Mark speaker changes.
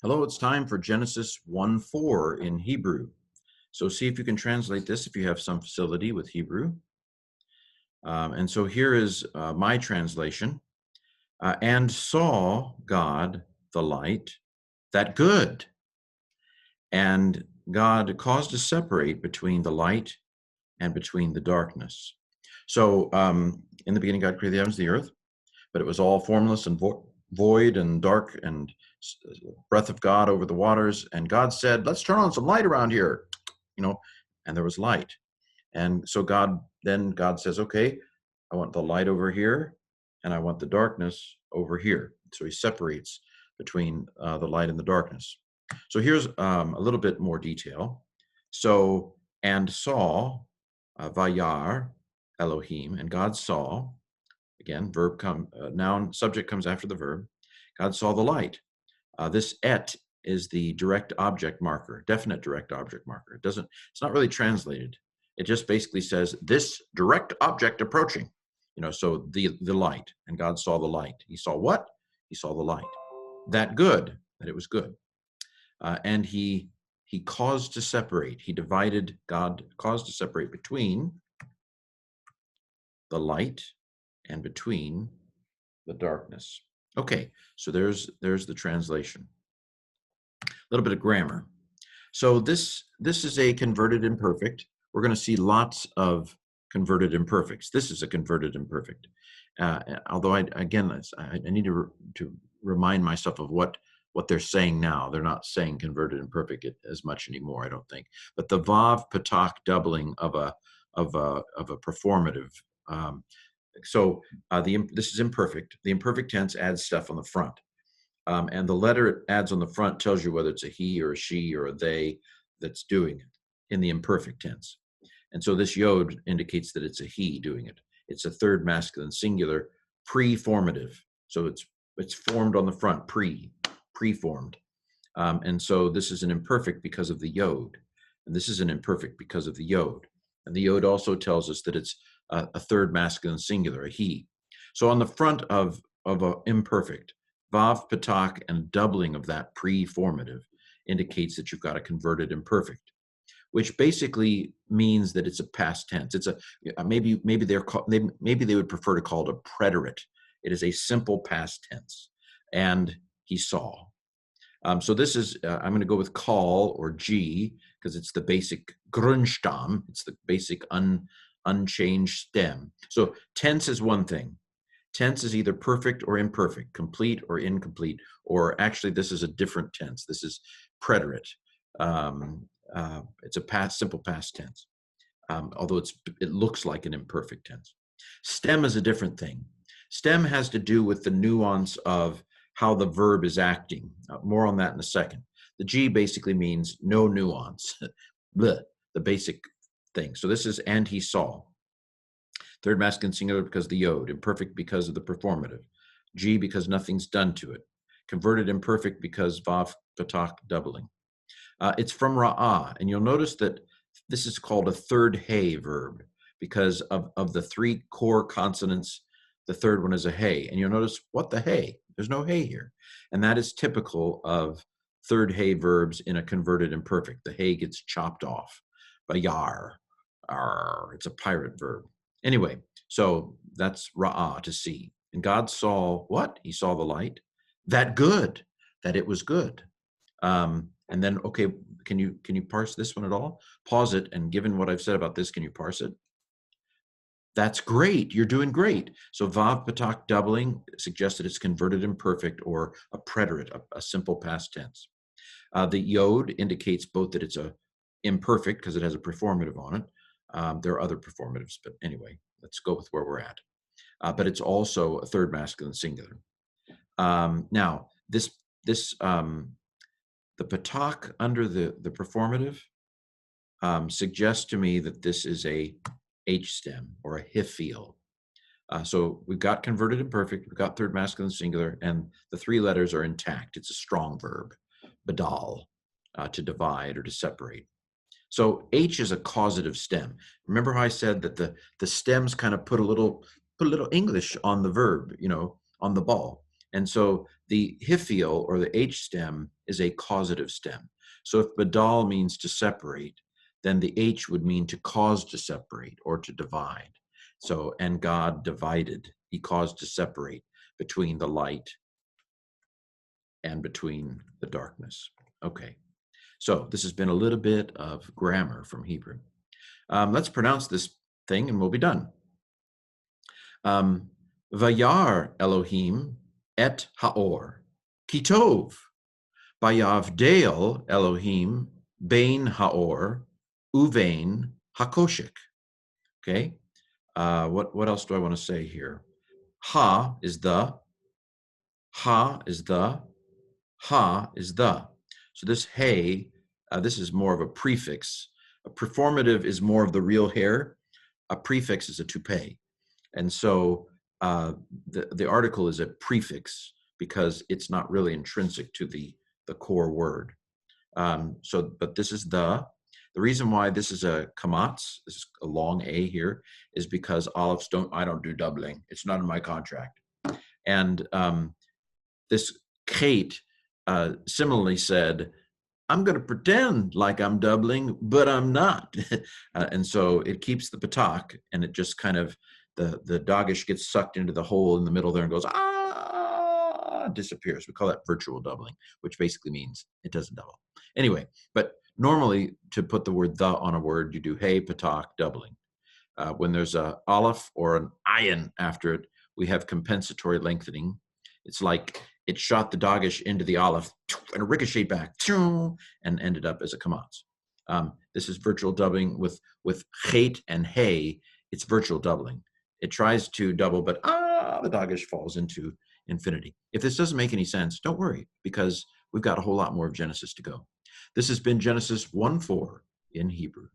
Speaker 1: Hello, it's time for Genesis 1:4 in Hebrew. So see if you can translate this if you have some facility with Hebrew. And so here is my translation. And saw God the light, that good. And God caused to separate between the light and between the darkness. So in the beginning, God created the heavens and the earth, but it was all formless and void and dark and breath of God over the waters. And God said, let's turn on some light around here, and there was light. And so God says, okay, I want the light over here and I want the darkness over here. So he separates between the light and the darkness. So here's a little bit more detail. So, and saw, Vayar, Elohim, and God saw, again, noun, subject comes after the verb. God saw the light. This et is the direct object marker, definite direct object marker. It's not really translated. It just basically says this direct object approaching, so the light, and God saw the light. He saw what? He saw the light. That good, that it was good. And he caused to separate. God caused to separate between the light and between the darkness. Okay, so there's the translation. A little bit of grammar. So this is a converted imperfect. We're going to see lots of converted imperfects. This is a converted imperfect. Although I need to remind myself of what they're saying now. They're not saying converted imperfect as much anymore, I don't think. But the vav patak doubling of a performative. This is imperfect. The imperfect tense adds stuff on the front. And the letter it adds on the front tells you whether it's a he or a she or a they that's doing it in the imperfect tense. And so this yod indicates that it's a he doing it. It's a third masculine singular, pre-formative. So it's formed on the front, pre-formed. And so this is an imperfect because of the yod. And this is an imperfect because of the yod. And the yod also tells us that it's a third masculine singular, a he. So on the front of an imperfect, vav patak and doubling of that pre-formative indicates that you've got a converted imperfect, which basically means that it's a past tense. It's maybe they would prefer to call it a preterite. It is a simple past tense. And he saw. So this is I'm going to go with call or G because it's the basic Grundstamm. It's the basic unchanged stem. So tense is one thing. Tense is either perfect or imperfect, complete or incomplete, or actually this is a different tense. This is preterite. It's a simple past tense, although it looks like an imperfect tense. Stem is a different thing. Stem has to do with the nuance of how the verb is acting. More on that in a second. The G basically means no nuance, the basic thing. So this is and he saw. Third masculine singular because of the yod, imperfect because of the performative. G because nothing's done to it. Converted imperfect because vav patak doubling. It's from ra'ah, and you'll notice that this is called a third hey verb because of the three core consonants. The third one is a hey, and you'll notice what the hey. There's no hey here, and that is typical of third hey verbs in a converted imperfect. The hey gets chopped off by yar. It's a pirate verb. Anyway, so that's ra'ah, to see. And God saw what? He saw the light. That good, that it was good. And then, okay, can you parse this one at all? Pause it, and given what I've said about this, can you parse it? That's great. You're doing great. So vav patak doubling suggests that it's converted imperfect or a preterite, a simple past tense. The yod indicates both that it's a imperfect because it has a performative on it. There are other performatives, but anyway, let's go with where we're at. But it's also a third masculine singular. Now, the patak under the performative suggests to me that this is a H stem or a hifil. So we've got converted imperfect, we've got third masculine singular, and the three letters are intact. It's a strong verb, badal, to divide or to separate. So H is a causative stem. Remember how I said that the stems kind of put a little English on the verb, on the ball. And so the hiphial or the H stem is a causative stem. So if badal means to separate, then the H would mean to cause to separate or to divide. So, and God divided, he caused to separate between the light and between the darkness. Okay, so this has been a little bit of grammar from Hebrew. Let's pronounce this thing and we'll be done. Vayar Elohim et haor, kitov, vayavdel Elohim bein haor, uvein hakoshek. Okay, what else do I want to say here? Ha is the, ha is the, ha is the. So this hey, this is more of a prefix. A performative is more of the real hair. A prefix is a toupee. And so the article is a prefix because it's not really intrinsic to the core word. But this is the reason why this is a kamatz, this is a long A here, is because Alepphs I don't do doubling. It's not in my contract. And this Kate similarly said, I'm going to pretend like I'm doubling, but I'm not. And so it keeps the patak, and it just kind of, the dagish gets sucked into the hole in the middle there and goes, disappears. We call that virtual doubling, which basically means it doesn't double. Anyway, but normally to put the word the on a word, you do hey, patak, doubling. When there's a aleph or an ayin after it, we have compensatory lengthening. It's like it shot the dagish into the aleph and a ricochet back and ended up as a kamatz. This is virtual doubling with chet and hey. It's virtual doubling. It tries to double, but the dagish falls into infinity. If this doesn't make any sense, don't worry, because we've got a whole lot more of Genesis to go. This has been Genesis 1:4 in Hebrew.